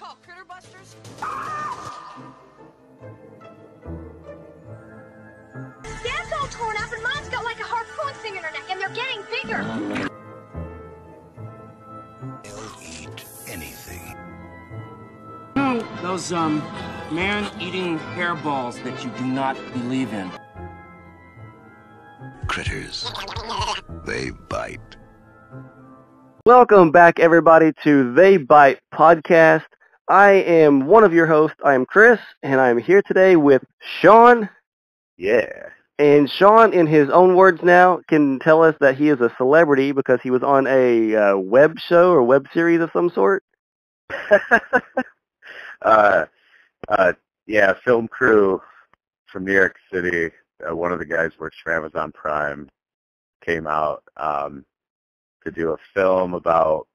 call Critter Busters? Dad's all torn up and Mom's got like a harpoon thing in her neck and they're getting bigger. They'll eat anything. No, those, man-eating hairballs that you do not believe in. Critters. They bite. Welcome back, everybody, to They Bite podcast. I am one of your hosts. I am Chris, and I'm here today with Sean. Yeah. And Sean, in his own words now, can tell us that he is a celebrity because he was on a web show or web series of some sort. Yeah, film crew from New York City. One of the guys works for Amazon Prime. Came out to do a film about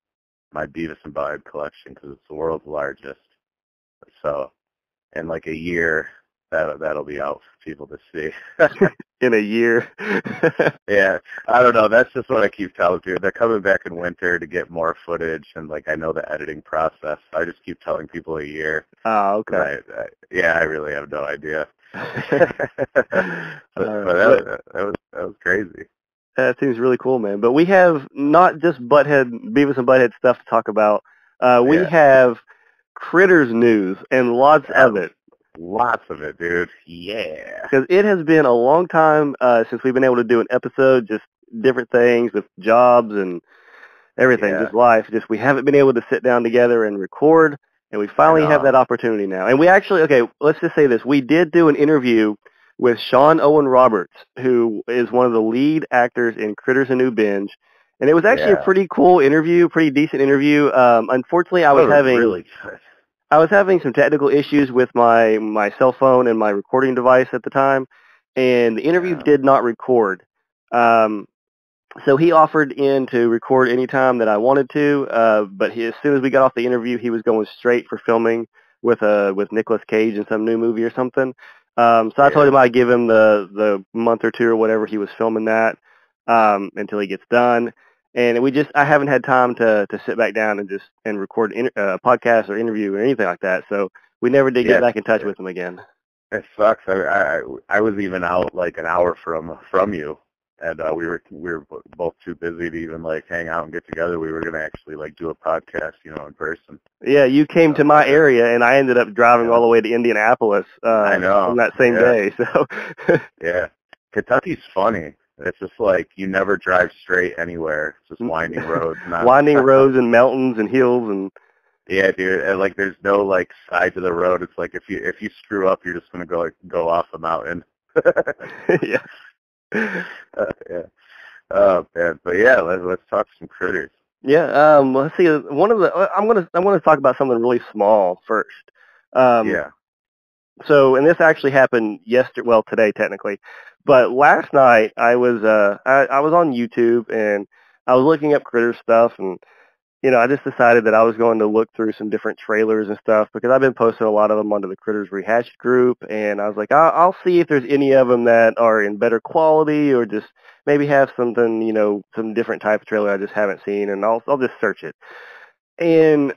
my Beavis and Butthead collection because it's the world's largest. So, in like a year, that'll be out for people to see. In a year. Yeah, I don't know. That's just what I keep telling people. They're coming back in winter to get more footage, and like I know the editing process. I just keep telling people a year. Oh, okay. I really have no idea. but that was crazy. That seems really cool, man. But we have not just Beavis and Butthead stuff to talk about. We have Critters news, and lots of it. Lots of it, dude. Yeah. Because it has been a long time since we've been able to do an episode, just different things with jobs and everything, just life. Just we haven't been able to sit down together and record, and we finally have that opportunity now. And we actually, let's just say this. We did do an interview with Sean Owen Roberts, who is one of the lead actors in Critters: A New Binge. And it was actually a pretty cool interview, pretty decent interview. Unfortunately, I was having some technical issues with my cell phone and my recording device at the time, and the interview did not record. So he offered in to record any time that I wanted to, but as soon as we got off the interview, he was going straight for filming with Nicolas Cage in some new movie or something. So I told him I'd give him the month or two or whatever he was filming that until he gets done. And I haven't had time to sit back down and record a podcast or interview or anything like that. So we never did get back in touch with him again. It sucks. I was even out like an hour from you, and we were both too busy to even like hang out and get together. We were gonna actually like do a podcast, in person. Yeah, you came to my area, and I ended up driving all the way to Indianapolis. I know. On that same day. So. Yeah, Kentucky's funny. It's just like you never drive straight anywhere. It's just winding roads. Winding roads and mountains and hills and. Yeah, dude. And like, there's no like side to the road. It's like if you screw up, you're just gonna go off a mountain. Yeah. Yeah. Oh man, but yeah, let's talk some critters. Yeah. Let's see. I'm gonna talk about something really small first. Yeah. So, and this actually happened today technically, but last night I was on YouTube and I was looking up critter stuff, and I just decided that I was going to look through some different trailers and stuff because I've been posting a lot of them onto the Critters Rehashed group, and I was like, I'll see if there's any of them that are in better quality or just maybe have something, some different type of trailer I just haven't seen, and I'll just search it. And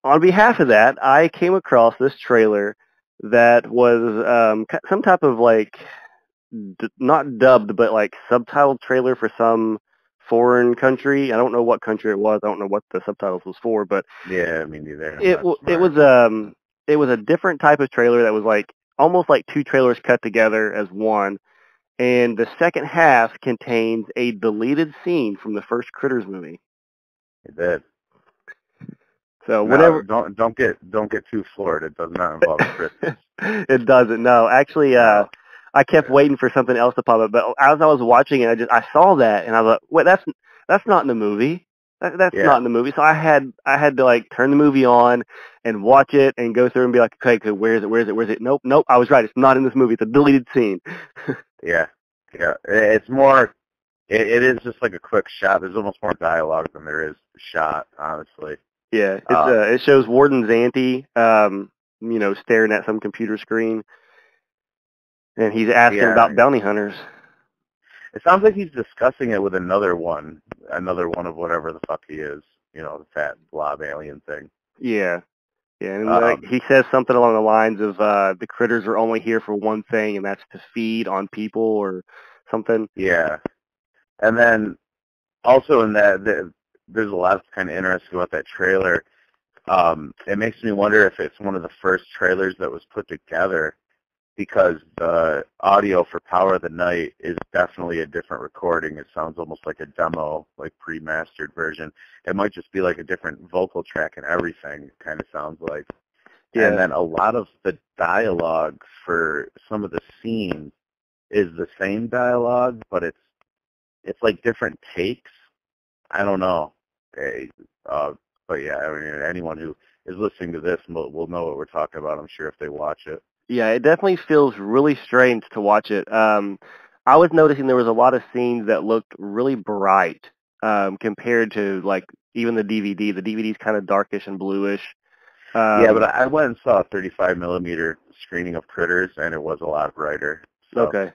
on behalf of that, I came across this trailer that was some type of like, not dubbed, but like subtitled trailer for some foreign country. I don't know what country it was. I don't know what the subtitles was for, but yeah, me neither. It was a different type of trailer that was like almost like two trailers cut together as one, and the second half contains a deleted scene from the first Critters movie. It did. So whenever don't get too floored. It does not involve Christmas. It doesn't. No, actually, I kept waiting for something else to pop up. But as I was watching it, I saw that, and I was like, "Wait, that's not in the movie. That's not in the movie." So I had to like turn the movie on and watch it and go through and be like, "Okay, where is it? Nope. I was right. It's not in this movie. It's a deleted scene." Yeah. It's more. It is just like a quick shot. There's almost more dialogue than there is shot, honestly. Yeah, it shows Warden Zanti, staring at some computer screen, and he's asking about bounty hunters. It sounds like he's discussing it with another one of whatever the fuck he is. the fat blob alien thing. Yeah. Yeah, and he says something along the lines of the critters are only here for one thing, and that's to feed on people or something. Yeah. And then also in that, there's a lot kind of interesting about that trailer. It makes me wonder if it's one of the first trailers that was put together, because the audio for Power of the Night is definitely a different recording. It sounds almost like a demo, like pre-mastered version. It might just be like a different vocal track and everything, it kind of sounds like. Yeah. And then a lot of the dialogue for some of the scenes is the same dialogue, but it's like different takes. I don't know. But yeah, I mean, anyone who is listening to this will know what we're talking about, I'm sure, if they watch it. Yeah, it definitely feels really strange to watch it. I was noticing there was a lot of scenes that looked really bright compared to, like, even the DVD. The DVD's kind of darkish and bluish. Yeah, but I went and saw a 35 millimeter screening of Critters, and it was a lot brighter. So, okay.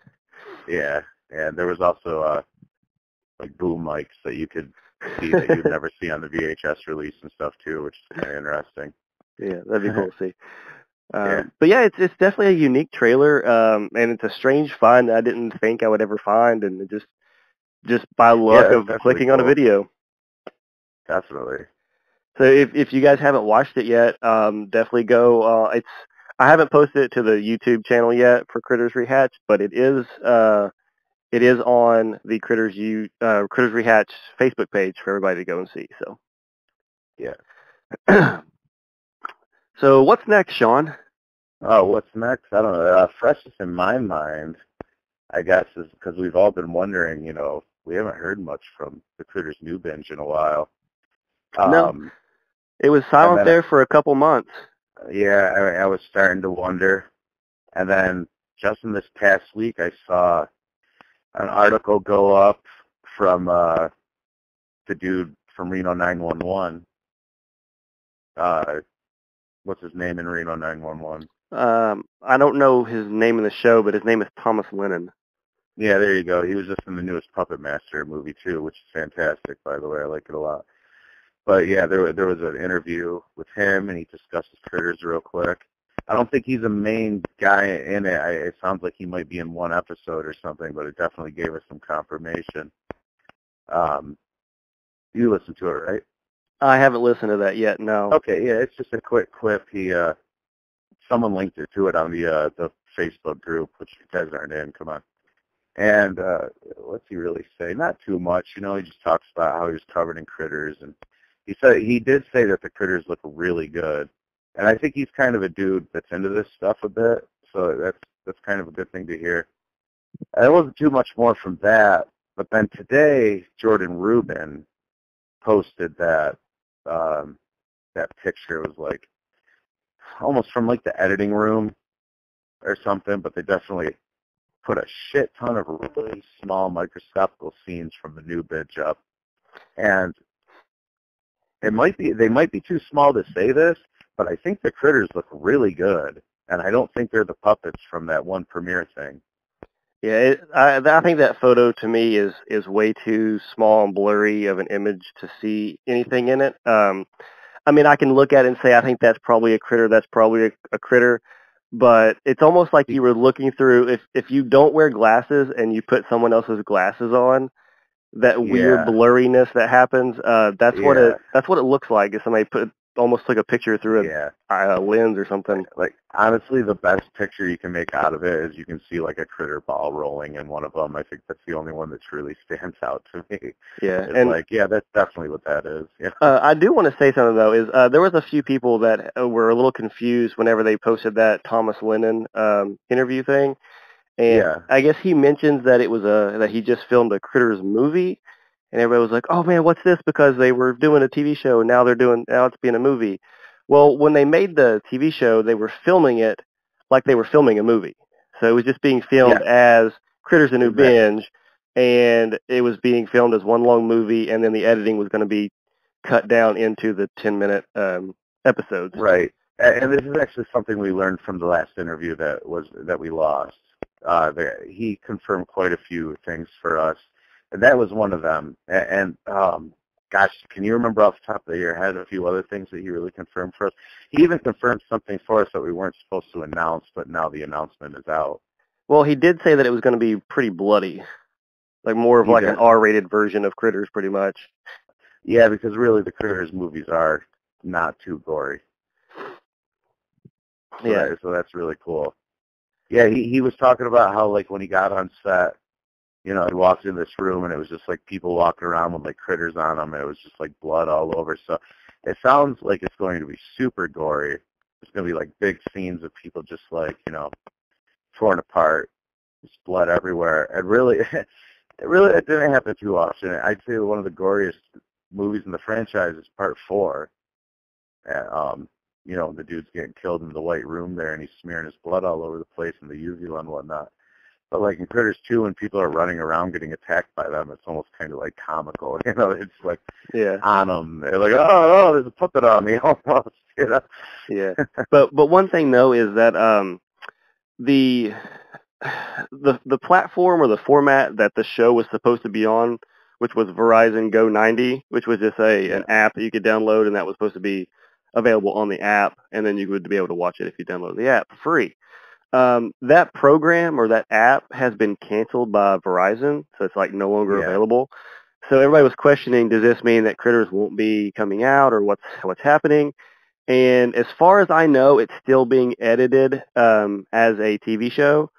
Yeah, and there was also like boom mics that you could see that you'd never see on the VHS release and stuff too, which is kind of interesting. Yeah, that'd be cool to see. But yeah, it's definitely a unique trailer, and it's a strange find that I didn't think I would ever find, and it just by luck of clicking on a video. Definitely. So if you guys haven't watched it yet, definitely go. I haven't posted it to the YouTube channel yet for Critters Rehatched, but it is on the Critters Rehatched Facebook page for everybody to go and see. So yeah. So what's next, Sean? Oh, what's next? I don't know. Freshest in my mind, I guess, is because we've all been wondering. We haven't heard much from the Critters New Binge in a while. No, it was silent there for a couple months. Yeah, I was starting to wonder, and then just in this past week, I saw an article go up from the dude from Reno 911. What's his name in Reno 911? I don't know his name in the show, but his name is Thomas Lennon. Yeah, there you go. He was just in the newest Puppet Master movie too, which is fantastic, by the way. I like it a lot. But yeah, there was an interview with him, and he discusses Critters real quick. I don't think he's a main guy in it. It sounds like he might be in one episode or something, but it definitely gave us some confirmation. You listened to it, right? I haven't listened to that yet, no. Okay, yeah, it's just a quick clip. Someone linked it to it on the Facebook group, which you guys aren't in, come on. And what's he really say? Not too much, he just talks about how he was covered in critters, and he did say that the critters look really good. And I think he's kind of a dude that's into this stuff a bit, so that's kind of a good thing to hear. There wasn't too much more from that, but then today, Jordan Rubin posted that that picture. It was like almost from like the editing room or something, but they definitely put a shit ton of really small microscopical scenes from the new binge up. And they might be too small to say this, but I think the critters look really good, and I don't think they're the puppets from that one premiere thing. Yeah, I think that photo to me is way too small and blurry of an image to see anything in it. I mean, I can look at it and say I think that's probably a critter. That's probably a critter, but it's almost like you were looking through. If you don't wear glasses and you put someone else's glasses on, that weird blurriness that happens. That's what it looks like. If somebody almost took a picture through a lens or something. Like, honestly, the best picture you can make out of it is you can see like a critter ball rolling in one of them. I think that's the only one that truly stands out to me. Yeah, it's that's definitely what that is. Yeah. I do want to say something though. Is there was a few people that were a little confused whenever they posted that Thomas Lennon interview thing, and I guess he mentions that it was that he just filmed a Critters movie. And everybody was like, "Oh man, what's this?" Because they were doing a TV show, and now it's being a movie. Well, when they made the TV show, they were filming it like they were filming a movie. So it was just being filmed as Critters: A New Binge, and it was being filmed as one long movie, and then the editing was going to be cut down into the 10-minute episodes. Right. And this is actually something we learned from the last interview that we lost. He confirmed quite a few things for us. And that was one of them. And gosh, can you remember off the top of your head a few other things that he really confirmed for us? He even confirmed something for us that we weren't supposed to announce, but now the announcement is out. Well, he did say that it was going to be pretty bloody, like more of an R-rated version of Critters, pretty much. Yeah, because really the Critters movies are not too gory. So that's really cool. Yeah, he was talking about how, like, when he got on set, he walked in this room and it was just like people walking around with like critters on them, and it was just like blood all over. So it sounds like it's going to be super gory. There's going to be like big scenes of people just like, torn apart, just blood everywhere. And really, it didn't happen too often. I'd say one of the goriest movies in the franchise is Part 4. And, the dude's getting killed in the white room there, and he's smearing his blood all over the place in the uvula and whatnot. But like in Critters 2, when people are running around getting attacked by them, it's almost kind of like comical. It's like on them. They're like, oh, there's a puppet on me almost. Yeah. But one thing though is that the platform or the format that the show was supposed to be on, which was Verizon Go 90, which was just an app that you could download, and that was supposed to be available on the app, and then you would be able to watch it if you download the app for free. That program or that app has been canceled by Verizon, so it's like no longer available. So everybody was questioning, does this mean that Critters won't be coming out, or what's happening? And as far as I know, it's still being edited as a TV show,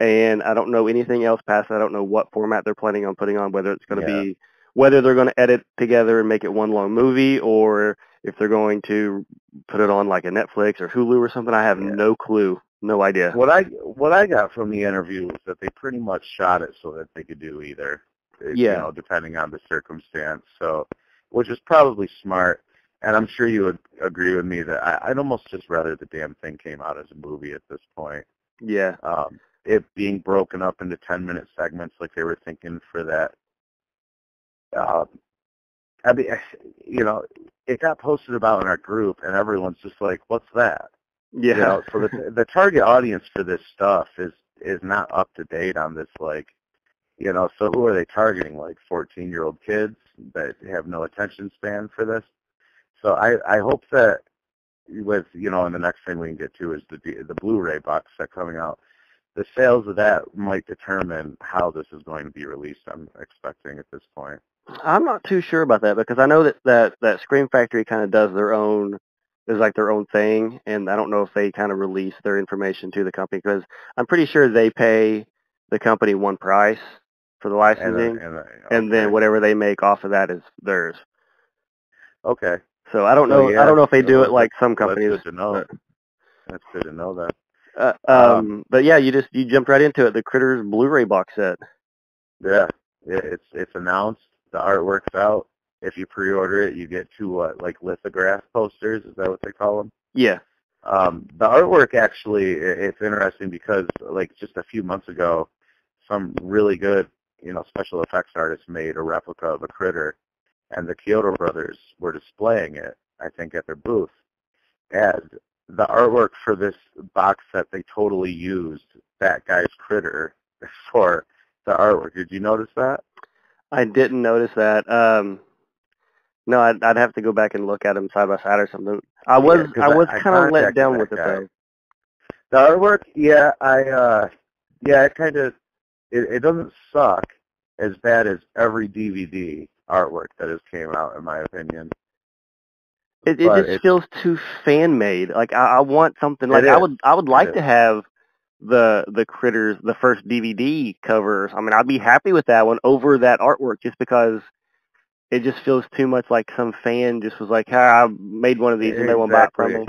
and I don't know anything else past that. I don't know what format they're planning on putting on, whether it's going to be, whether they're going to edit together and make it one long movie, or if they're going to put it on like a Netflix or Hulu or something. I have no clue. No idea. What I got from the interview was that they pretty much shot it so that they could do either, depending on the circumstance. So, which is probably smart, and I'm sure you would agree with me that I'd almost just rather the damn thing came out as a movie at this point. Yeah. It being broken up into 10-minute segments like they were thinking for that. I mean, it got posted about in our group, and everyone's just like, "What's that?" Yeah. So the target audience for this stuff is not up to date on this, like, so who are they targeting? Like 14-year-old kids that have no attention span for this? So I hope that with, and the next thing we can get to is the Blu-ray box set coming out. The sales of that might determine how this is going to be released, I'm expecting at this point. I'm not too sure about that, because I know that Scream Factory kind of does their own thing, and I don't know if they kind of release their information to the company, because I'm pretty sure they pay the company one price for the licensing, and then whatever they make off of that is theirs. Okay. So I don't know. I don't know if they do it like some companies. That's good to know. That's good to know that. But yeah, you jumped right into it. The Critters Blu-ray box set. Yeah, it's announced. The artwork's out. If you pre-order it, you get two like lithograph posters. Is that what they call them? Yeah. The artwork actually, it's interesting because like just a few months ago, some really good, special effects artists made a replica of a critter, and the Kyoto brothers were displaying it, I think, at their booth. And the artwork for this box set, they totally used that guy's critter for the artwork. Did you notice that? I didn't notice that. No, I'd have to go back and look at them side by side or something. I was kind of let down with it though. The artwork, it kind of it doesn't suck as bad as every DVD artwork that has came out, in my opinion. It just feels too fan made. Like I want something like I would like to have the Critters, the first DVD covers. I mean, I'd be happy with that one over that artwork, just because it just feels too much like some fan just was like, I made one of these and they won't buy it from me.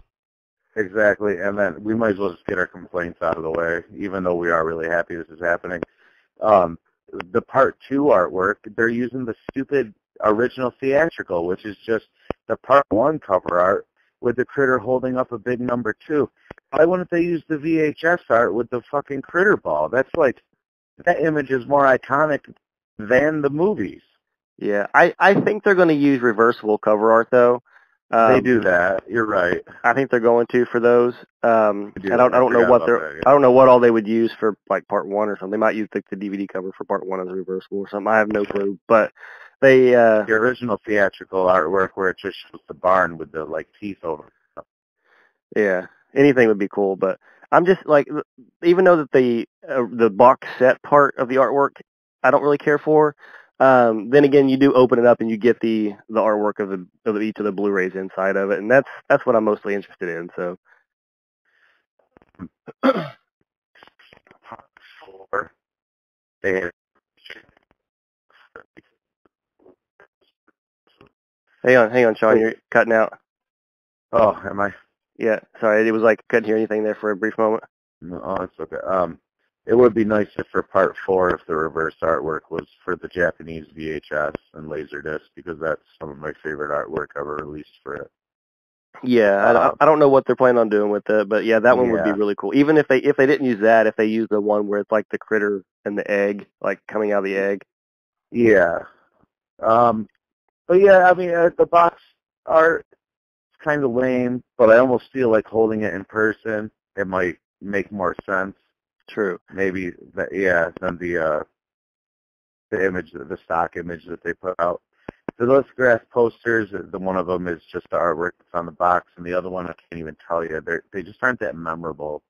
Exactly, and then we might as well just get our complaints out of the way, even though we are really happy this is happening. The Part 2 artwork, they're using the stupid original theatrical, which is just the Part 1 cover art with the critter holding up a big number 2. Why wouldn't they use the VHS art with the fucking critter ball? That's like, that image is more iconic than the movies. Yeah, I think they're going to use reversible cover art, though. They do that. You're right. I think they're going to for those. I don't know what I don't know what all they would use for like Part 1 or something. They might use the DVD cover for Part 1 as a reversible or something. I have no clue. But They The original theatrical artwork where it just shows the barn with the like teeth over. yeah, anything would be cool, but I'm just like, even though that the box set part of the artwork I don't really care for. Then again, you do open it up and you get the artwork of each of the Blu-rays inside of it, and that's what I'm mostly interested in. So. They Hang on, Sean, you're cutting out. Oh, am I? Yeah, sorry, it was like couldn't hear anything there for a brief moment. No, oh, it's okay. It would be nice if for part 4, if the reverse artwork was for the Japanese VHS and Laserdisc, because that's some of my favorite artwork ever released for it. Yeah, I don't know what they're planning on doing with it, but yeah, that one would be Yeah. really cool. Even if they didn't use that, if they used the one where it's like the critter and the egg, like coming out of the egg. Yeah. But yeah, I mean, the box art is kind of lame, but I almost feel like holding it in person, it might make more sense. True. Maybe that, than the image, the stock image that they put out. The lithograph posters, the one of them is just the artwork that's on the box, and the other one I can't even tell you. They just aren't that memorable.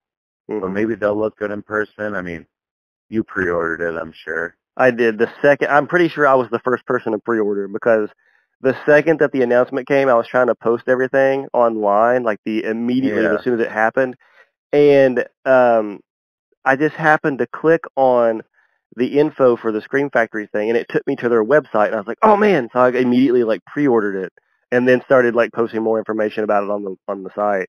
Mm-hmm. But maybe they'll look good in person. I mean, you pre-ordered it, I'm sure. I did. I'm pretty sure I was the first person to pre-order, because the second that the announcement came, I was trying to post everything online, like immediately as soon as it happened, and I just happened to click on the info for the Scream Factory thing, and it took me to their website, and I was like, oh man, so I immediately like pre-ordered it, and then started like posting more information about it on the site.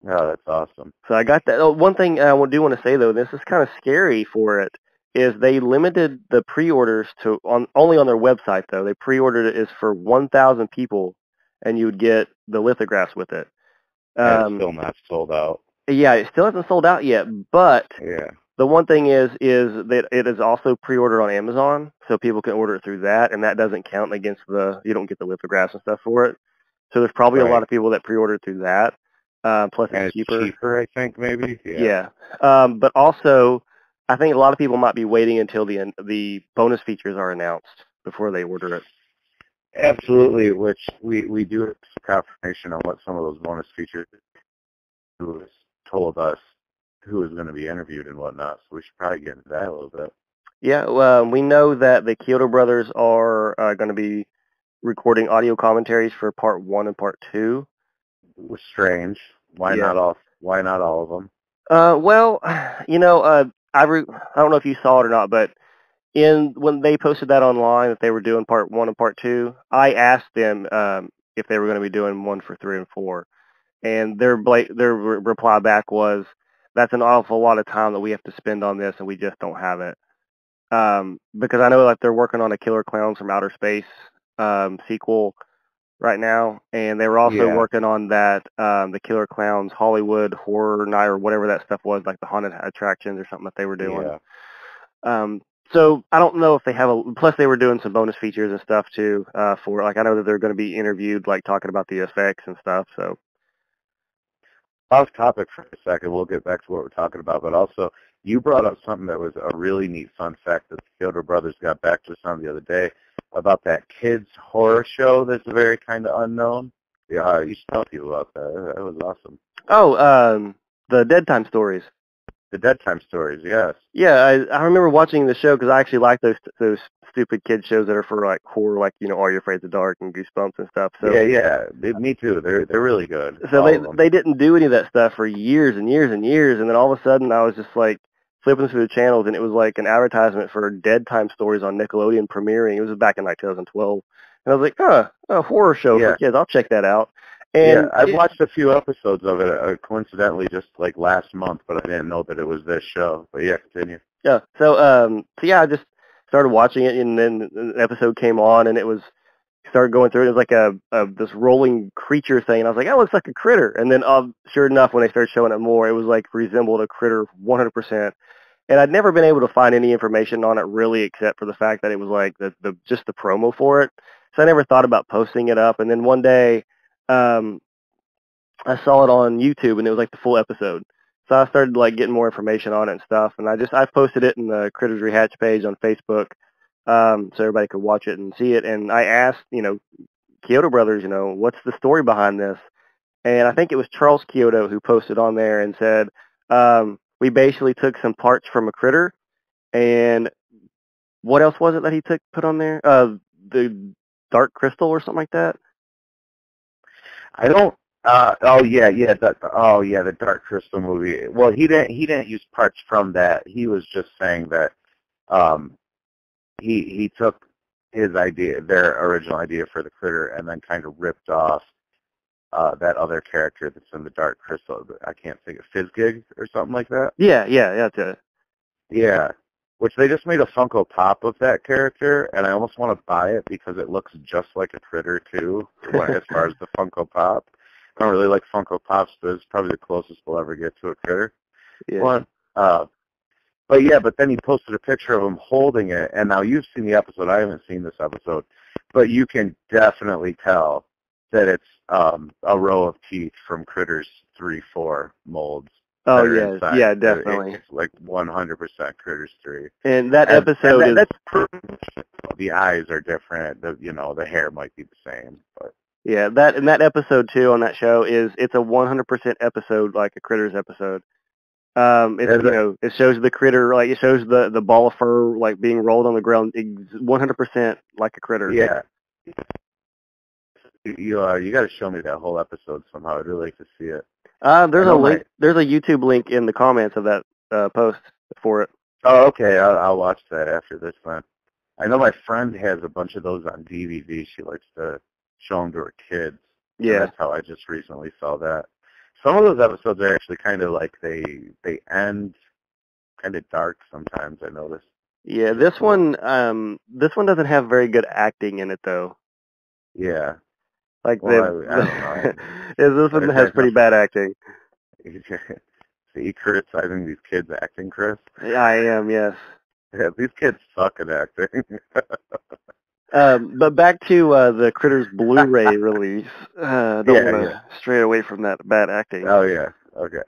Oh, that's awesome. So I got that. Oh, one thing I do want to say though, this is kind of scary for it, is they limited the pre-orders to only on their website though. They pre-ordered it is for 1,000 people, and you would get the lithographs with it. It's still not sold out. Yeah, it still hasn't sold out yet, but yeah. The one thing is that it is also pre-ordered on Amazon, so people can order it through that, and that doesn't count against you don't get the lithographs and stuff for it. So there's probably a lot of people that pre-ordered through that. Plus and it's cheaper. Cheaper, I think, maybe. Yeah. But also, I think a lot of people might be waiting until the bonus features are announced before they order it. Absolutely, which we do have some confirmation on what some of those bonus features who has told us who is going to be interviewed and whatnot, so we should probably get into that a little bit. Yeah, well, we know that the Kyoto brothers are going to be recording audio commentaries for part 1 and part 2. It was strange. Why not all of them? Well, you know, I don't know if you saw it or not, but when they posted that online that they were doing part 1 and part 2, I asked them if they were going to be doing 1 for 3 and 4, and their reply back was, "That's an awful lot of time that we have to spend on this, and we just don't have it." Because I know like they're working on a Killer Clowns from Outer Space sequel right now, and they were also working on that the Killer Clowns Hollywood Horror Night or whatever that stuff was, like the haunted attractions or something that they were doing. Yeah. So I don't know if they have plus they were doing some bonus features and stuff too for like I know that they're going to be interviewed like talking about the effects and stuff. So off topic for a second, we'll get back to what we're talking about, but also you brought up something that was a really neat fun fact that the Kyoto brothers got back to us on the other day about that kids horror show that's very kind of unknown. Yeah, you should tell people about that. That was awesome. Oh, the Dead Time Stories. The Dead Time Stories, yes. Yeah, I remember watching the show because I actually like those stupid kid shows that are for like horror, like Are You Afraid of the Dark and Goosebumps and stuff. So me too. They're really good. So they didn't do any of that stuff for years and years and years, and then all of a sudden I was just like flipping through the channels, and it was like an advertisement for Dead Time Stories on Nickelodeon premiering. It was back in like 2012, and I was like, a horror show for kids. I'll check that out. And I watched a few episodes of it, coincidentally, just like last month, but I didn't know that it was this show. But yeah, continue. Yeah, so I just started watching it, and then an episode came on, and it was started going through it. It was like this rolling creature thing, and I was like, that looks like a critter. And then sure enough, when they started showing it more, it was like resembled a critter 100%. And I'd never been able to find any information on it really, except for the fact that it was like just the promo for it. So I never thought about posting it up. And then one day, I saw it on YouTube, and it was like the full episode. So I started like getting more information on it and stuff. And I posted it in the Critters Rehatch page on Facebook. so everybody could watch it and see it. And I asked, Kyoto Brothers, what's the story behind this? And I think it was Charles Kyoto who posted on there and said, we basically took some parts from a critter, and what else was it that he put on there? The Dark Crystal or something like that? I don't. The Dark Crystal movie. Well, he didn't use parts from that. He was just saying that he took his idea, their original idea for the critter, and then kind of ripped off that other character that's in the Dark Crystal. I can't think of Fizzgig or something like that. Yeah, that's it. Yeah, which they just made a Funko Pop of that character, and I almost want to buy it because it looks just like a critter too. As far as the Funko Pop, I don't really like Funko Pops, but it's probably the closest we'll ever get to a critter. Yeah. One. But then he posted a picture of him holding it, and now you've seen the episode. I haven't seen this episode, but you can definitely tell that it's a row of teeth from Critters 3-4 molds. Oh, yeah, yeah, definitely. It's like 100% Critters 3. And that episode is... That's the eyes are different. The hair might be the same, but... Yeah, that episode, too, on that show it's a 100% episode, like a Critters episode. It shows the critter, like, it shows the ball of fur, like, being rolled on the ground 100% like a critter. Yeah. You got to show me that whole episode somehow. I'd really like to see it. There's a link. There's a YouTube link in the comments of that post for it. Oh, okay. I'll watch that after this then. I know my friend has a bunch of those on DVD. She likes to show them to her kids. Yeah. That's how I just recently saw that. Some of those episodes are actually kind of like they end kind of dark sometimes, I noticed. Yeah, this one doesn't have very good acting in it though. Yeah. Like I don't know. This one has pretty bad acting. So you criticizing these kids acting, Chris? Yeah, I am, yes. Yeah, these kids suck at acting. But back to the Critters Blu-ray release. Don't want to stray away from that bad acting. Oh, yeah. Okay.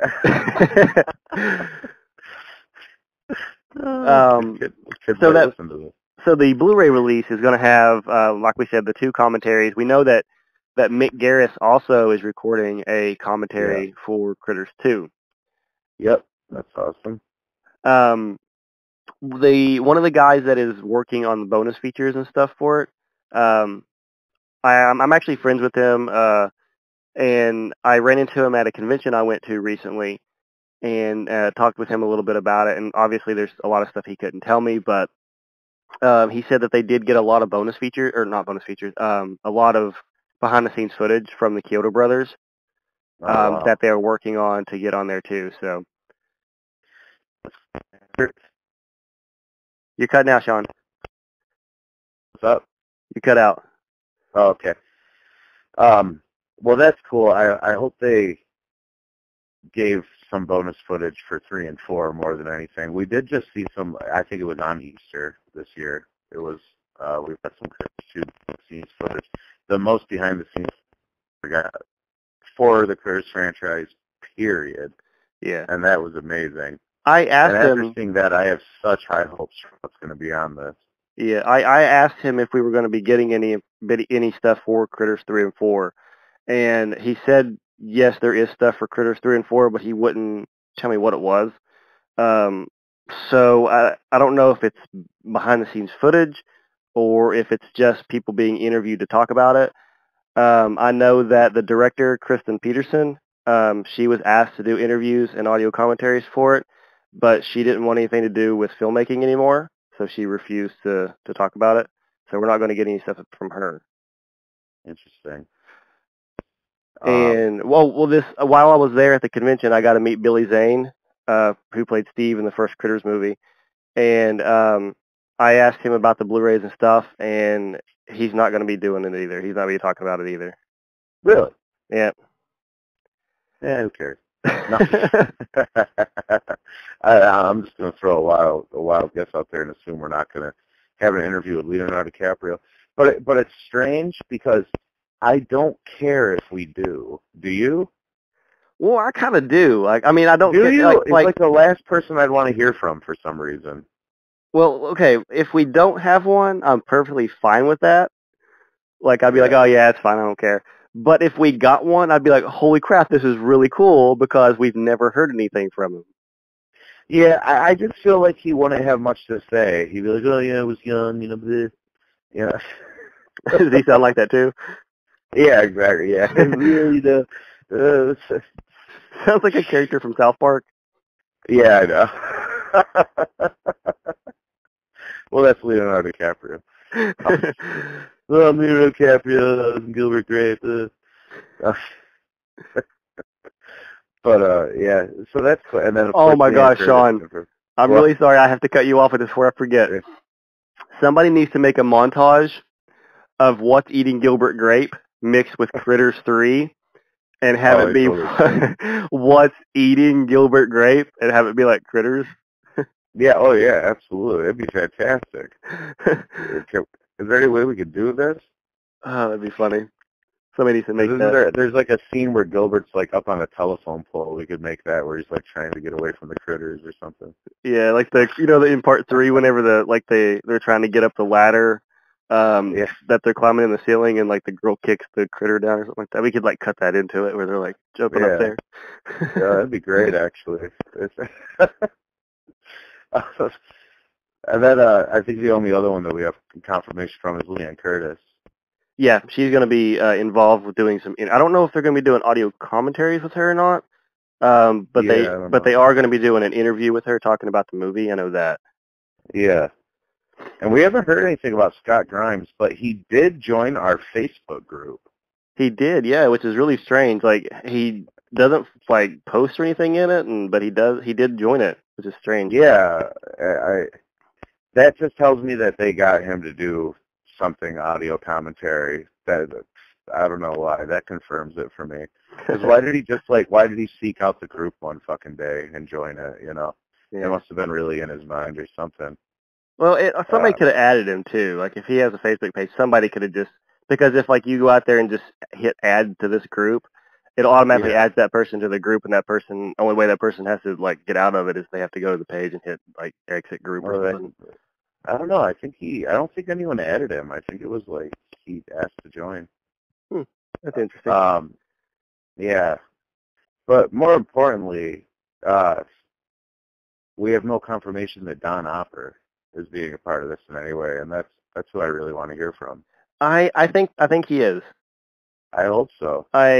So the Blu-ray release is going to have, like we said, the two commentaries. We know that Mick Garris also is recording a commentary for Critters 2. Yep, that's awesome. One of the guys that is working on the bonus features and stuff for it, I'm actually friends with him, and I ran into him at a convention I went to recently, and talked with him a little bit about it. And obviously, there's a lot of stuff he couldn't tell me, but he said that they did get a lot of bonus features, or not bonus features, a lot of behind-the-scenes footage from the Kyoto Brothers that they're working on to get on there too. So. You're cutting out, Sean. What's up? You cut out. Oh, okay. Well, that's cool. I hope they gave some bonus footage for 3 and 4 more than anything. We did just see some. I think it was on Easter this year. It was. We've got some scenes footage. The most behind the scenes we got for the Critters franchise. Period. Yeah. And that was amazing. I asked him. After seeing that, I have such high hopes for what's going to be on this. Yeah, I asked him if we were going to be getting any stuff for Critters 3 and 4, and he said yes, there is stuff for Critters 3 and 4, but he wouldn't tell me what it was. So I don't know if it's behind the scenes footage or if it's just people being interviewed to talk about it. I know that the director, Kristen Peterson, she was asked to do interviews and audio commentaries for it, but she didn't want anything to do with filmmaking anymore, so she refused to talk about it. So we're not going to get any stuff from her. Interesting. And while I was there at the convention, I got to meet Billy Zane, who played Steve in the first Critters movie, and I asked him about the Blu-rays and stuff, and he's not going to be doing it either. He's not going to be talking about it either. Really? Yeah. Yeah, who cares? No. I'm just going to throw a wild guess out there and assume we're not going to have an interview with Leonardo DiCaprio. But it's strange because I don't care if we do. Do you? Well, I kind of do. I don't. Do you? It's like the last person I'd want to hear from for some reason. Well, okay, if we don't have one, I'm perfectly fine with that. Like, I'd be like, Yeah. oh, yeah, it's fine, I don't care. But if we got one, I'd be like, holy crap, this is really cool because we've never heard anything from him. Yeah, I just feel like he wouldn't have much to say. He'd be like, oh, yeah, I was young, bleh. Yeah. Does he sound like that too? Yeah, exactly, yeah. Sounds like a character from South Park. Yeah, I know. Well, that's Leonardo DiCaprio. Well, Leonardo DiCaprio and Gilbert Grape. But, yeah, so that's cool. And then, of course, Oh my gosh, Sean. I'm What? really sorry I have to cut you off with this before I forget. Yeah. Somebody needs to make a montage of What's Eating Gilbert Grape mixed with Critters 3 and have it be What's Eating Gilbert Grape and have it be like Critters. Yeah, oh yeah, absolutely. That'd be fantastic. Is there any way we could do this? Oh, that'd be funny. Somebody needs to make that. There's like a scene where Gilbert's like up on a telephone pole. We could make that where he's like trying to get away from the critters or something. Yeah, like in part 3 whenever they're trying to get up the ladder that they're climbing in the ceiling and like the girl kicks the critter down or something like that. We could like cut that into it where they're like jumping up there. Yeah, that'd be great actually. And then I think the only other one that we have confirmation from is Leanne Curtis. Yeah, she's going to be involved with doing some. I don't know if they're going to be doing audio commentaries with her or not. But they are going to be doing an interview with her talking about the movie. I know that. Yeah. And we haven't heard anything about Scott Grimes, but he did join our Facebook group. He did, yeah, which is really strange. Like he doesn't like post or anything in it, but he does. He did join it, which is strange. Yeah, that just tells me that they got him to do something audio commentary. That I don't know why. That confirms it for me. Because why did he seek out the group one fucking day and join it? You know, It must have been really in his mind or something. Well, somebody could have added him too. Like if he has a Facebook page, somebody could have just because if like you go out there and just hit add to this group, it automatically adds that person to the group, and that person only way that person has to like get out of it is they have to go to the page and hit like exit group or something. I don't know. I don't think anyone added him. I think it was like he asked to join. That's interesting. Yeah. But more importantly, we have no confirmation that Don Opper is being a part of this in any way, and that's who I really want to hear from. I think he is. I hope so. I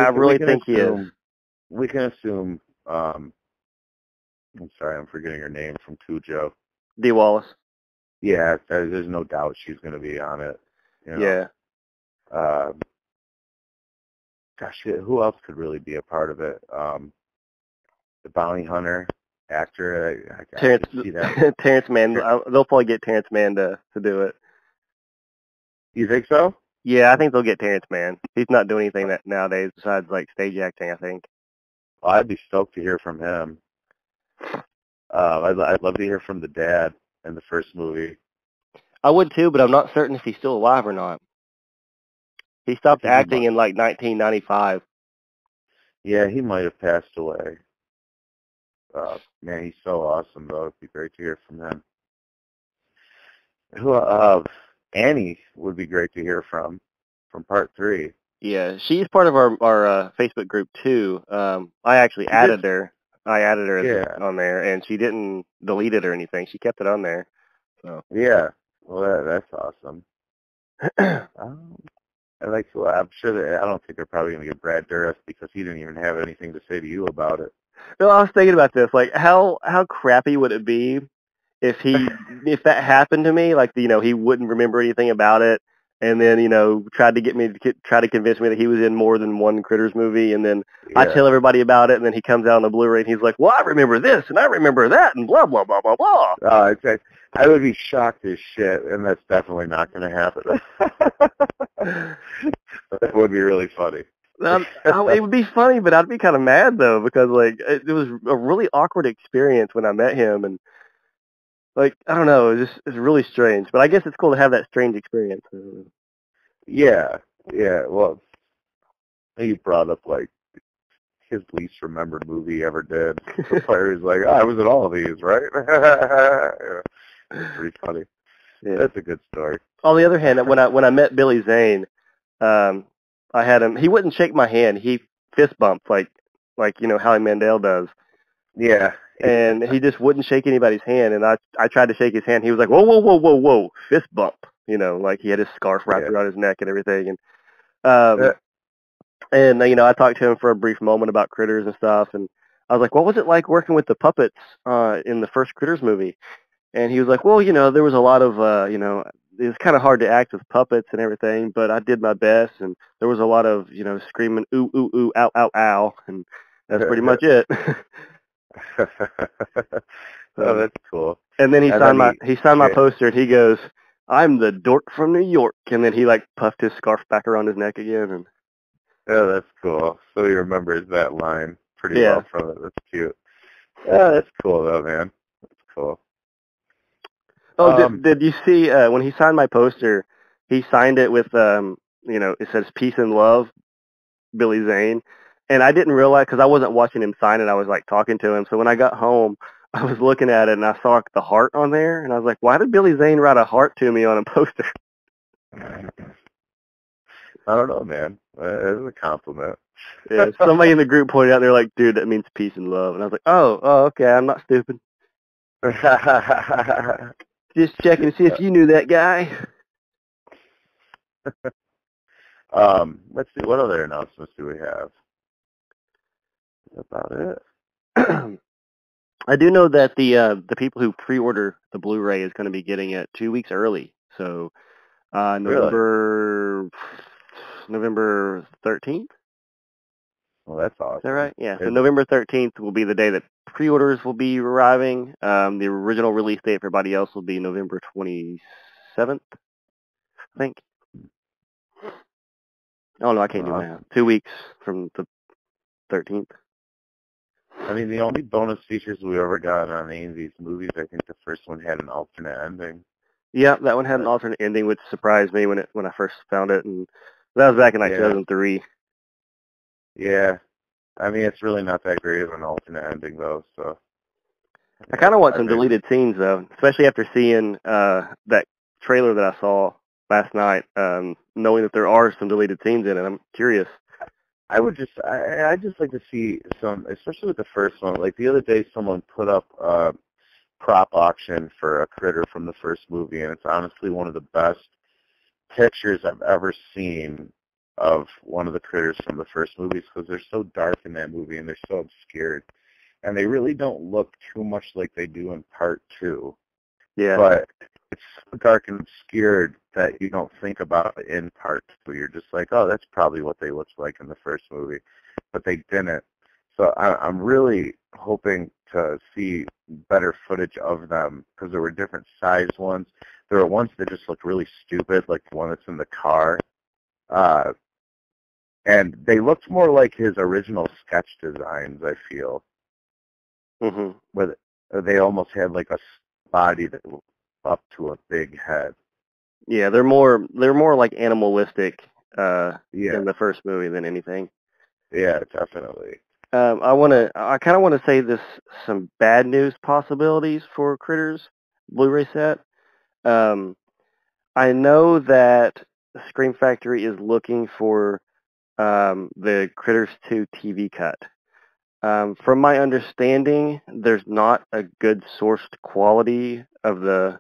really think he is. We can assume. I'm sorry, I'm forgetting her name from Cujo. Dee Wallace. Yeah, there's no doubt she's going to be on it. You know? Yeah. Gosh, who else could really be a part of it? The bounty hunter actor. I Terrence, see that. Terrence Mann. They'll probably get Terrence Mann to do it. You think so? Yeah, I think they'll get Terrence Mann. He's not doing anything that nowadays besides like stage acting, I think. Well, I'd be stoked to hear from him. I'd love to hear from the dad in the first movie. I would too, but I'm not certain if he's still alive or not. He stopped acting in like 1995. Yeah, he might have passed away. Man, he's so awesome, though. It'd be great to hear from him. Annie would be great to hear from part 3. Yeah, she's part of our Facebook group too. I actually added her. I added her on there, and she didn't delete it or anything. She kept it on there. So yeah, well, that's awesome. I'm sure that I don't think they're probably going to get Brad Dourif because he didn't even have anything to say to you about it. No, I was thinking about this. Like, how crappy would it be if if that happened to me? Like, he wouldn't remember anything about it, and then tried to convince me that he was in more than one Critters movie, and then I tell everybody about it, and then he comes out on the Blu-ray and he's like, "Well, I remember this and I remember that and blah blah blah blah blah." I would be shocked as shit, and that's definitely not going to happen. That would be really funny. It would be funny, but I'd be kind of mad though because like it was a really awkward experience when I met him, and like I don't know, it's really strange. But I guess it's cool to have that strange experience. Yeah. Well, you brought up like his least remembered movie he ever did. So Larry's like, I was in all of these, right? It's pretty funny. Yeah. That's a good story. On the other hand, when I met Billy Zane, I had him. He wouldn't shake my hand. He fist bumped like Howie Mandel does. Yeah. And he just wouldn't shake anybody's hand. And I tried to shake his hand. He was like, whoa, whoa, whoa, whoa, whoa, fist bump. Like he had his scarf wrapped around his neck and everything. And I talked to him for a brief moment about Critters and stuff. And I was like, what was it like working with the puppets in the first Critters movie? And he was like, well, there was a lot of, it was kind of hard to act with puppets and everything, but I did my best. And there was a lot of, screaming, ooh, ooh, ooh, ow, ow, ow. And that's pretty much it. Oh, that's cool. And then he signed my poster, and he goes, I'm the dork from New York. And then he puffed his scarf back around his neck again. And yeah, that's cool. So he remembers that line pretty well from it. That's cute. Yeah, that's cool though, man. That's cool. Oh, did you see when he signed my poster? He signed it with it says peace and love, Billy Zane. And I didn't realize, because I wasn't watching him sign it, I was talking to him. So when I got home, I was looking at it and I saw the heart on there, and I was like, why did Billy Zane write a heart to me on a poster? I don't know, man. It was a compliment. Yeah, somebody in the group pointed out, they're like, dude, that means peace and love. And I was like, oh, okay, I'm not stupid. Just checking to see if you knew that guy. Let's see, what other announcements do we have? That's about it. I do know that the people who pre-order the Blu-ray is going to be getting it 2 weeks early. So November 13th. Well, that's awesome. Is that right? Yeah. So November 13th will be the day that pre-orders will be arriving. The original release date for everybody else will be November 27th, I think. Oh no, I can't do that. 2 weeks from the 13th. I mean, the only bonus features we ever got on any of these movies, I think the first one had an alternate ending. Yeah, that one had an alternate ending, which surprised me when I first found it, and that was back in 2003. Yeah, I mean, it's really not that great of an alternate ending though. So I kind of want some deleted scenes though, especially after seeing that trailer that I saw last night, knowing that there are some deleted scenes in it. I'm curious. I'd just like to see some, especially with the first one. Like the other day, someone put up a prop auction for a critter from the first movie, and it's honestly one of the best pictures I've ever seen of one of the critters from the first movies, because they're so dark in that movie and they're so obscured, and they really don't look too much like they do in part 2. Yeah. But it's so dark and obscured that you don't think about it in part 2. You're just like, oh, that's probably what they looked like in the first movie. But they didn't. So I'm really hoping to see better footage of them, because there were different sized ones. There were ones that just looked really stupid, like the one that's in the car. And they looked more like his original sketch designs, I feel. Mm-hmm. Where they almost had like a body that was up to a big head. Yeah, they're more like animalistic in the first movie than anything. Yeah, definitely. I kind of want to say some bad news possibilities for Critters Blu-ray set. I know that Scream Factory is looking for the Critters 2 TV cut. From my understanding, there's not a good sourced quality of the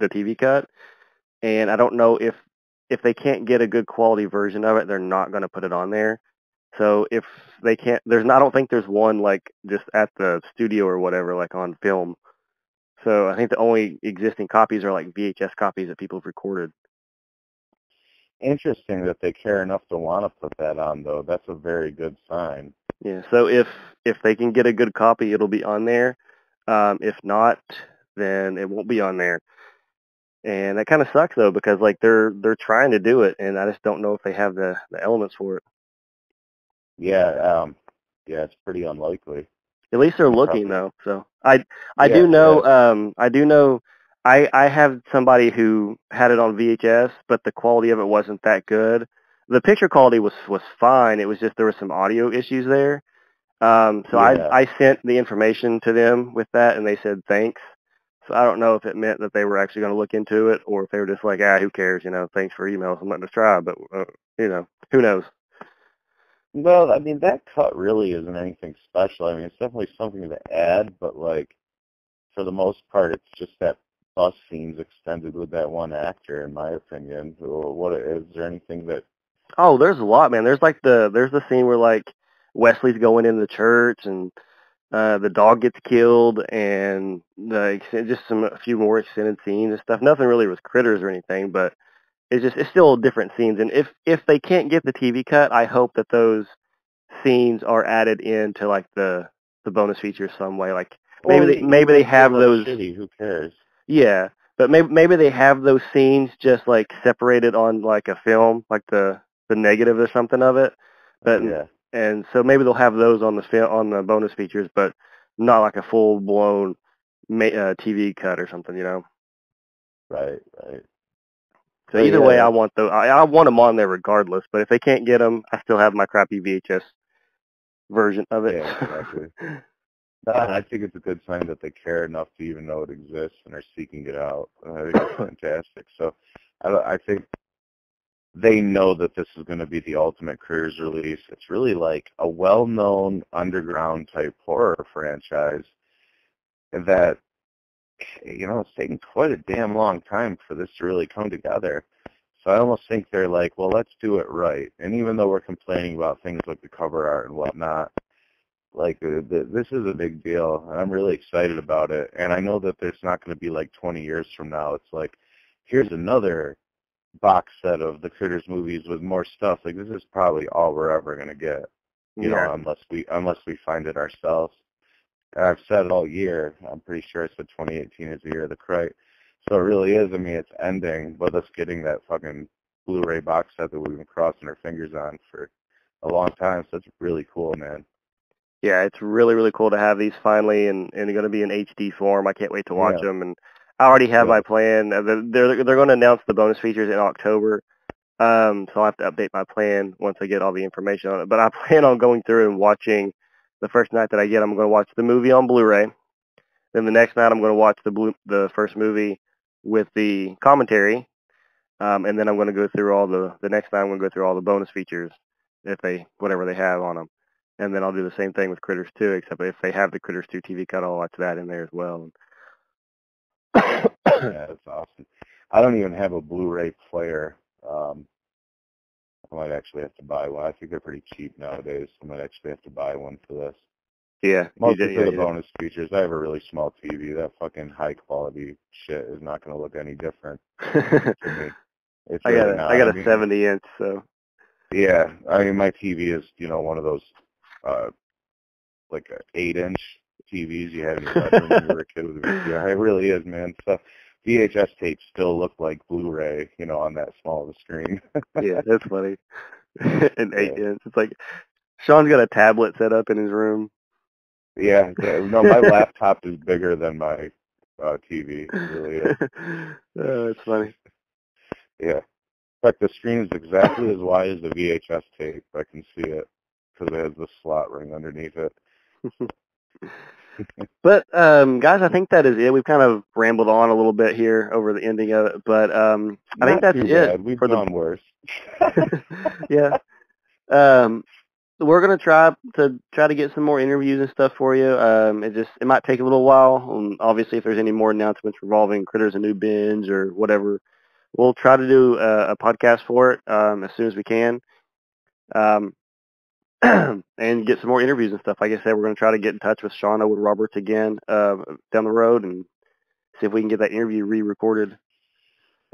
TV cut, and I don't know if they can't get a good quality version of it, they're not going to put it on there. So if they can't, I don't think there's one just at the studio or whatever, on film. So I think the only existing copies are VHS copies that people have recorded. Interesting that they care enough to want to put that on, though. That's a very good sign. Yeah. So if they can get a good copy, it'll be on there. If not, then it won't be on there. And that kind of sucks though, because they're trying to do it, and I just don't know if they have the elements for it. Yeah, it's pretty unlikely. At least they're looking though. So I do know I have somebody who had it on VHS, but the quality of it wasn't that good. The picture quality was fine. It was just there were some audio issues there. So I sent the information to them with that, and they said thanks. So I don't know if it meant that they were actually going to look into it, or if they were just like, who cares, thanks for emails and letting us try, but, who knows? Well, I mean, that cut really isn't anything special. I mean, it's definitely something to add, but, like, for the most part, it's just that bus scene's extended with that one actor, in my opinion. Is there anything that... Oh, there's a lot, man. There's the scene where, like, Wesley's going into the church, and the dog gets killed, and just a few more extended scenes and stuff. Nothing really with critters or anything, but it's still different scenes. And if they can't get the TV cut, I hope that those scenes are added into like the bonus features some way. Like maybe they have those. Shitty, who cares? Yeah, but maybe they have those scenes just like separated on like a film, like the negative or something of it. But yeah. And so maybe they'll have those on the bonus features, but not like a full blown TV cut or something, Right. So either way, I want them on there regardless. But if they can't get them, I still have my crappy VHS version of it. Yeah, exactly. I think it's a good sign that they care enough to even know it exists and are seeking it out. I think it's fantastic. So I think they know that this is going to be the ultimate Critters release. It's really like a well-known underground type horror franchise that, it's taken quite a damn long time for this to really come together. So I almost think they're like, well, let's do it right. And even though we're complaining about things like the cover art and whatnot, like this is a big deal, and I'm really excited about it. And I know that there's not going to be like 20 years from now. It's like, here's another box set of the Critters movies with more stuff. Like, this is probably all we're ever going to get, unless we find it ourselves. And I've said it all year. I'm pretty sure I said 2018 is the year of the Crite. So it really is. I mean, it's ending with us getting that fucking Blu-ray box set that we've been crossing our fingers on for a long time. So it's really cool, man. Yeah, it's really, really cool to have these finally, and going to be in HD form. I can't wait to watch them. And I already have my plan. They're going to announce the bonus features in October. So I'll have to update my plan once I get all the information on it. But I plan on going through and watching the first night that I get. I'm going to watch the movie on Blu-ray. Then the next night I'm going to watch the first movie with the commentary. And then I'm going to go through the next night I'm going to go through all the bonus features whatever they have on them. And then I'll do the same thing with Critters 2, except if they have the Critters 2 TV cut, I'll watch that in there as well. Yeah, that's awesome. I don't even have a Blu-ray player. I might actually have to buy one. I think they're pretty cheap nowadays. I might actually have to buy one for this. Yeah. Mostly for the bonus features. I have a really small TV. That fucking high-quality shit is not going to look any different to me. It's I got a 70-inch, so. Yeah, I mean, my TV is, one of those, like, 8-inch TVs you had in your bedroom when you were a kid with a VCR. It really is, man. So VHS tapes still look like Blu-ray, on that small of a screen. Yeah, that's funny. An 8-inch. It's like, Sean's got a tablet set up in his room. Yeah, no, my laptop is bigger than my TV. It really is. Oh, it's funny. Yeah. In fact, the screen is exactly as wide as the VHS tape. I can see it because it has the slot ring underneath it. But, guys, I think that is it. We've kind of rambled on a little bit here over the ending of it, but I think that's it. We've done worse. Yeah. We're gonna try to get some more interviews and stuff for you. It might take a little while. Obviously, if there's any more announcements revolving Critters: A New Binge or whatever, we'll try to do a podcast for it as soon as we can, and get some more interviews and stuff. Like I said, we're gonna try to get in touch with Shauna Wood Roberts again down the road and see if we can get that interview re-recorded.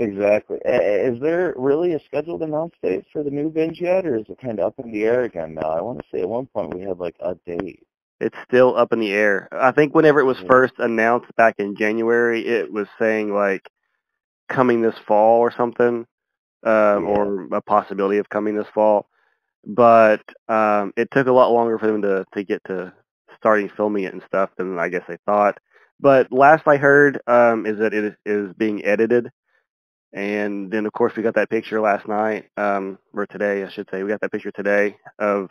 Exactly. Is there really a scheduled announce date for the new binge yet, or is it kind of up in the air again now? I want to say at one point we had like a date. It's still up in the air. I think whenever it was first announced back in January, it was saying like coming this fall or something, or a possibility of coming this fall. But it took a lot longer for them to get to starting filming it and stuff than I guess they thought. But last I heard is that it is being edited. And then, of course, we got that picture last night, or today, I should say. We got that picture today of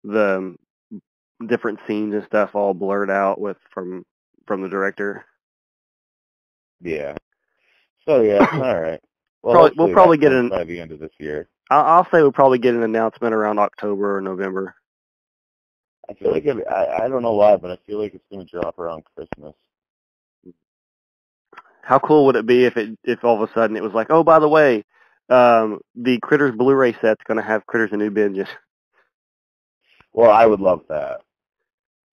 the different scenes and stuff all blurred out from the director. Yeah. So yeah, all right. Well, we'll probably get by the end of this year. I'll say we'll probably get an announcement around October or November. I feel like I don't know why, but I feel like it's going to drop around Christmas. How cool would it be if all of a sudden it was like, oh, by the way, the Critters Blu-ray set's going to have Critters and New Binges. Well, I would love that.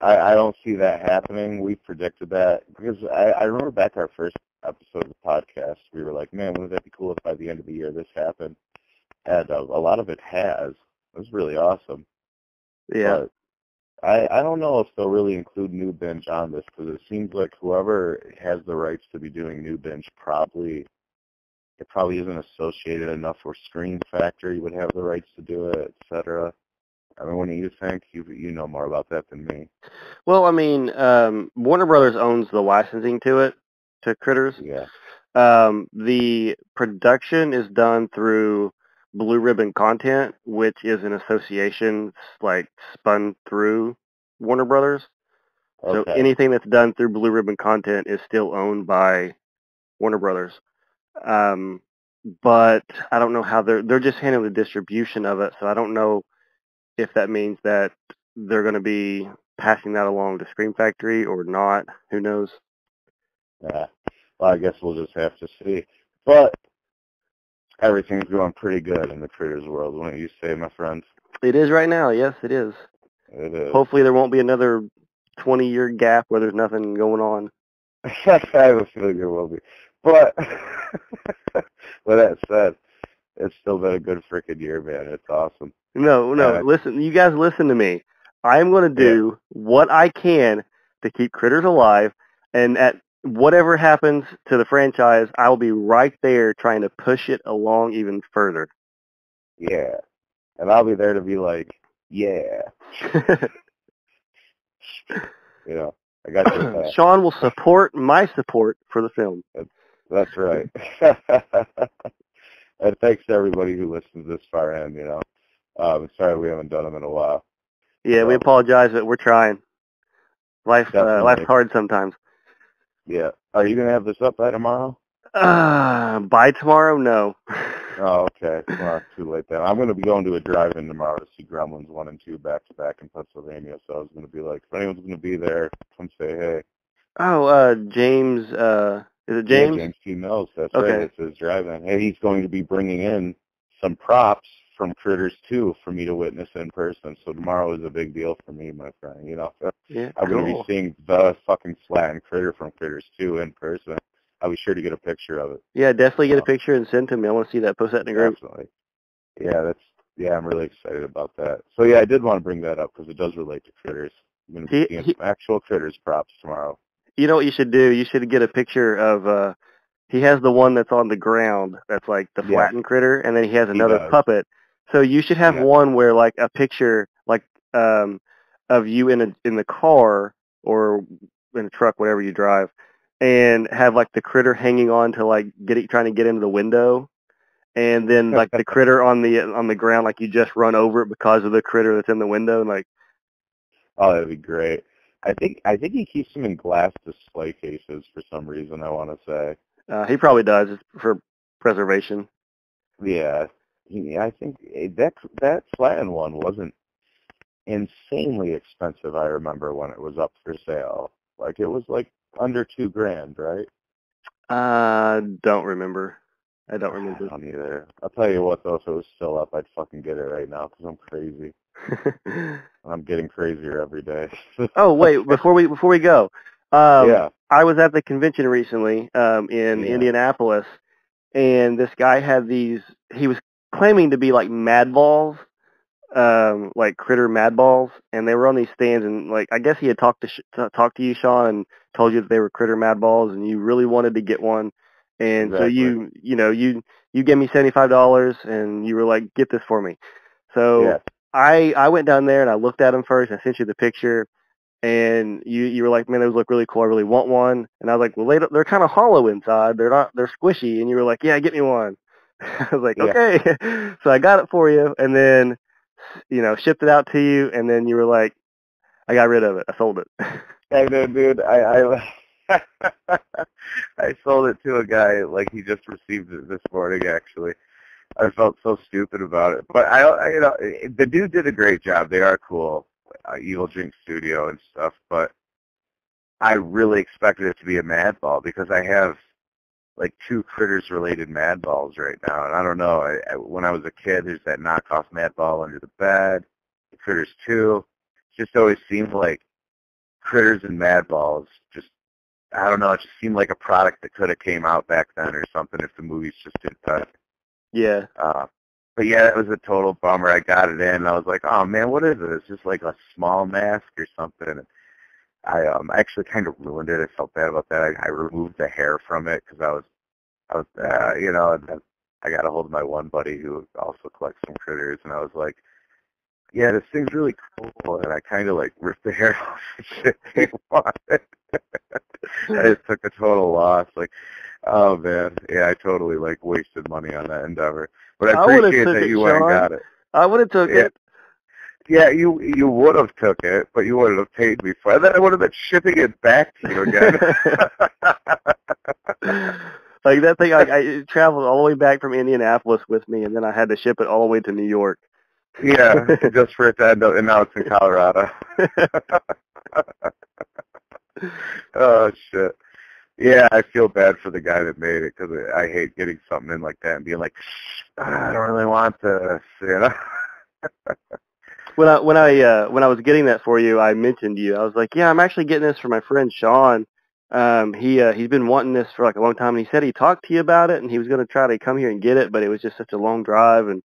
I don't see that happening. We predicted that because I remember back our first episode of the podcast, we were like, man, wouldn't that be cool if by the end of the year this happened? And a lot of it has. It was really awesome. Yeah. But I don't know if they'll really include New Binge on this because it seems like whoever has the rights to be doing New Binge probably isn't associated enough with Screen Factory would have the rights to do it, etc. I mean, what do you think? You know more about that than me. Well, I mean, Warner Brothers owns the licensing to Critters. Yeah. The production is done through Blue Ribbon Content, which is an association like spun through Warner Brothers. Okay. So anything that's done through Blue Ribbon Content is still owned by Warner Brothers. But I don't know how they're just handling the distribution of it, so I don't know if that means that they're going to be passing that along to Scream Factory or not. Who knows? Yeah. Well, I guess we'll just have to see. But everything's going pretty good in the Critters world, wouldn't you say, my friend? It is right now. Yes, it is. It is. Hopefully there won't be another 20-year gap where there's nothing going on. I have a feeling there will be. But with that said, it's still been a good freaking year, man. It's awesome. No, listen, you guys listen to me. I'm going to do what I can to keep Critters alive, and at whatever happens to the franchise, I'll be right there trying to push it along even further. Yeah. And I'll be there to be like, yeah. You know, I got your back. Sean will support my support for the film. That's right. And thanks to everybody who listens this far in, you know. Sorry we haven't done them in a while. Yeah, we apologize, but we're trying. Life's hard sometimes. Yeah. Are you going to have this up by tomorrow? By tomorrow? No. Oh, okay. Well, too late then. I'm going to be going to a drive-in tomorrow to see Gremlins 1 and 2 back-to-back in Pennsylvania, so I was going to be like, if anyone's going to be there, come say hey. Oh, James, is it James? Yeah, James T. Mills, that's okay. Right. It's his drive-in. Hey, he's going to be bringing in some props from Critters 2 for me to witness in person, so tomorrow is a big deal for me, my friend, you know. Yeah, I'm going to be seeing the fucking flattened critter from Critters 2 in person. I'll be sure to get a picture of it. Yeah, definitely get a picture and send to me. I want to see that. Post that in the group. Definitely. Yeah, I'm really excited about that. So yeah, I did want to bring that up because it does relate to Critters. I'm going to be seeing some actual Critters props tomorrow. You know what you should do? You should get a picture of, he has the one that's on the ground that's like the flattened critter, and then he has another puppet. So you should have one where like a picture like of you in the car or in a truck, whatever you drive, and have like the critter hanging on to like trying to get into the window, and then like the critter on the ground, like you just run over it because of the critter that's in the window, and like. Oh, that'd be great. I think he keeps them in glass display cases for some reason. I want to say. He probably does. It's for preservation. Yeah, I think that flattened one wasn't insanely expensive. I remember when it was up for sale. Like it was like under $2,000, right? Don't remember. I don't remember. I don't either. I'll tell you what, though, if it was still up, I'd fucking get it right now because I'm crazy. I'm getting crazier every day. Oh wait, before we go, I was at the convention recently in Indianapolis, and this guy had these. He was claiming to be like mad balls, like critter mad balls, and they were on these stands. And like I guess he had talked to you, Sean, and told you that they were critter mad balls, and you really wanted to get one. And so you gave me $75, and you were like, get this for me. So I went down there and I looked at them first. I sent you the picture, and you were like, man, those look really cool. I really want one. And I was like, well, they're kind of hollow inside. They're squishy. And you were like, yeah, get me one. I was like, okay. So I got it for you, and then shipped it out to you, and then you were like, I got rid of it. I sold it. I know, dude. I I sold it to a guy, like he just received it this morning, actually. I felt so stupid about it. But, you know, the dude did a great job. They are cool, Evil Drink Studio and stuff, but I really expected it to be a Mad Ball because I have, like, 2 Critters-related Mad Balls right now. And I don't know, when I was a kid, there's that knockoff Mad Ball under the bed, the Critters 2. It just always seemed like Critters and Mad Balls just, I don't know, it just seemed like a product that could have came out back then or something if the movies just did that. Yeah. But yeah, it was a total bummer. I got it in, and I was like, oh man, what is it? It's just like a small mask or something. I actually kind of ruined it. I felt bad about that. I removed the hair from it because I was you know, and then I got a hold of my one buddy who also collects some critters, and I was like, yeah, this thing's really cool, and I kind of like ripped the hair off and shit he wanted. I just took a total loss. Like, oh man, yeah, I totally like wasted money on that endeavor. But I appreciate that you went and got it. I would have took it. Yeah, you would have took it, but you wouldn't have paid me for it. Then I would have been shipping it back to you again. Like that thing, I traveled all the way back from Indianapolis with me, and then I had to ship it all the way to New York. Yeah, just for it to end up, and now it's in Colorado. Oh, shit. Yeah, I feel bad for the guy that made it, because I hate getting something in like that and being like, I don't really want this, you know? When I was getting that for you, I mentioned you. I was like, yeah, I'm actually getting this for my friend Sean. He's been wanting this for like a long time, and he said he talked to you about it, and he was going to try to come here and get it, but it was just such a long drive, and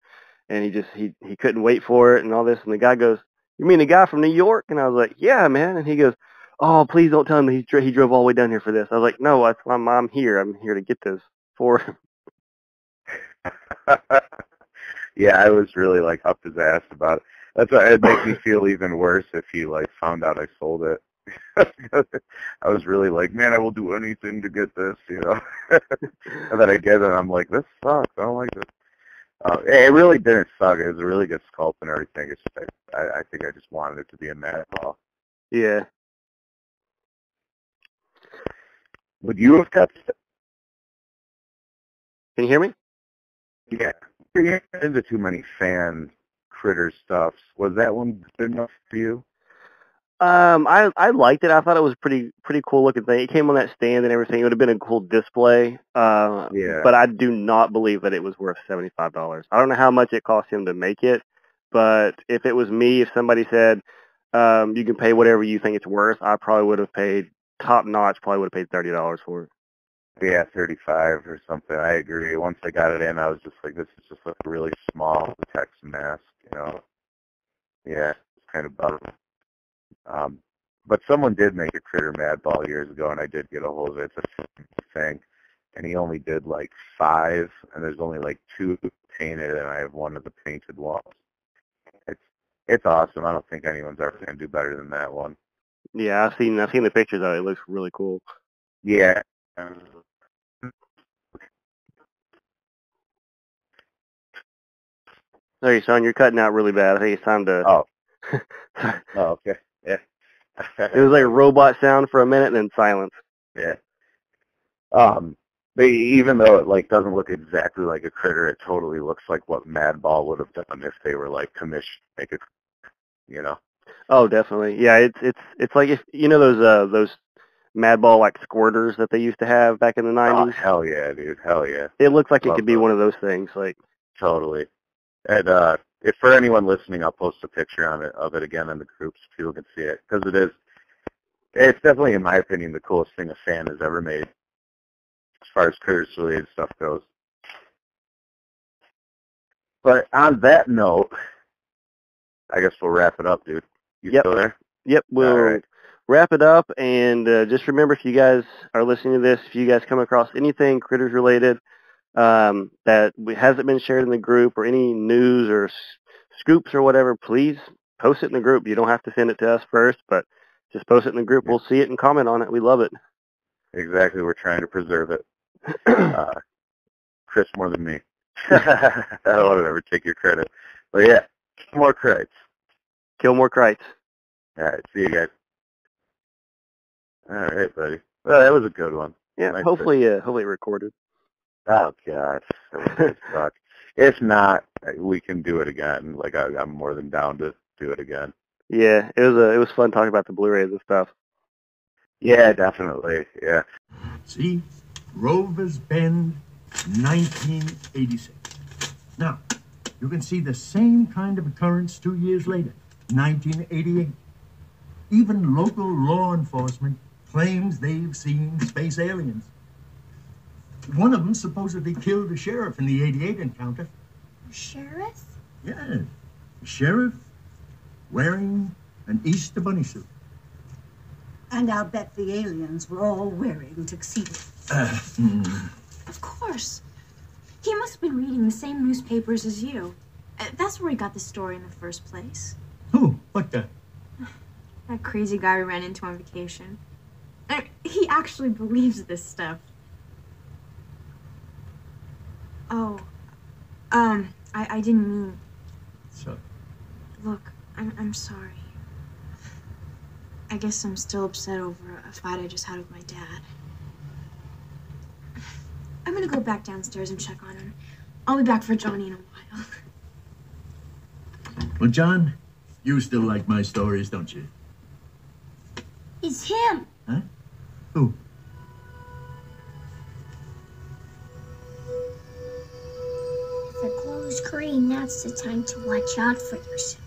he couldn't wait for it and all this. And the guy goes, you mean the guy from New York? And I was like, yeah, man. And he goes, oh, please don't tell him he drove all the way down here for this. I was like, no, that's why I'm here. I'm here to get this for him. Yeah, I was really like up his ass about it. That's why it makes me feel even worse if he like found out I sold it. I was really like, man, I will do anything to get this, you know. And then I get it, and I'm like, this sucks. I don't like this. It really didn't suck. It was a really good sculpt and everything. It's just, I think I just wanted it to be a Mad Ball. Yeah. Would you have kept it? Can you hear me? Yeah. You're into too many fan critter stuff. Was that one good enough for you? I liked it. I thought it was pretty cool looking thing. It came on that stand and everything. It would have been a cool display. Yeah. But I do not believe that it was worth $75. I don't know how much it cost him to make it, but if it was me, if somebody said, you can pay whatever you think it's worth, I probably would have paid top notch. Probably would have paid $30 for it. Yeah, 35 or something. I agree. Once I got it in, I was just like, this is just like a really small text mask, you know. Yeah, it's kind of bugging. But someone did make a Critter Mad Ball years ago, and I did get a hold of it. It's a thing. And he only did like 5, and there's only like 2 painted, and I have one of the painted ones. It's awesome. I don't think anyone's ever going to do better than that one. Yeah, I've seen the pictures of it. It looks really cool. Yeah. Sorry, son, you're cutting out really bad. I think it's time to... Oh. Oh, okay. Yeah. It was like a robot sound for a minute and then silence. Yeah. Even though it like doesn't look exactly like a critter, it totally looks like what Mad Ball would have done if they were like commissioned to make it, you know. Oh, definitely. Yeah, it's like if you know those Mad Ball like squirters that they used to have back in the 90s. Oh, hell yeah, dude. Hell yeah. It looks like it could be one of those things, like totally. And if for anyone listening, I'll post a picture of it again in the groups so people can see it, because it's definitely, in my opinion, the coolest thing a fan has ever made as far as critters-related stuff goes. But on that note, I guess we'll wrap it up, dude. You still there? Yep, we'll wrap it up, and just remember, if you guys are listening to this, if you guys come across anything critters-related that hasn't been shared in the group, or any news or scoops or whatever, please post it in the group. You don't have to send it to us first, but just post it in the group. We'll see it and comment on it. We love it. Exactly. We're trying to preserve it. Chris more than me. I don't want to ever take your credit. But yeah, more crates. Kill more kites. All right, see you guys. All right, buddy. Well, that was a good one. Yeah, Nice hopefully it recorded. Oh gosh, that sucks. If not, we can do it again. Like I'm more than down to do it again. Yeah, it was fun talking about the Blu-rays and stuff. Yeah, definitely. Yeah. See, Rover's Bend, 1986. Now, you can see the same kind of occurrence 2 years later, 1988. Even local law enforcement claims they've seen space aliens. One of them supposedly killed the sheriff in the 88 encounter. Sheriff? Yeah, the sheriff wearing an Easter bunny suit. And I'll bet the aliens were all wearing tuxedos. Of course. He must have been reading the same newspapers as you. That's where he got the story in the first place. Who? What the? That crazy guy we ran into on vacation. He actually believes this stuff. Oh, I didn't mean. So? Look, I'm sorry. I guess I'm still upset over a fight I just had with my dad. I'm gonna go back downstairs and check on him. I'll be back for Johnny in a while. Well, John, you still like my stories, don't you? It's him. Huh? Who? If it glows green, that's the time to watch out for yourself.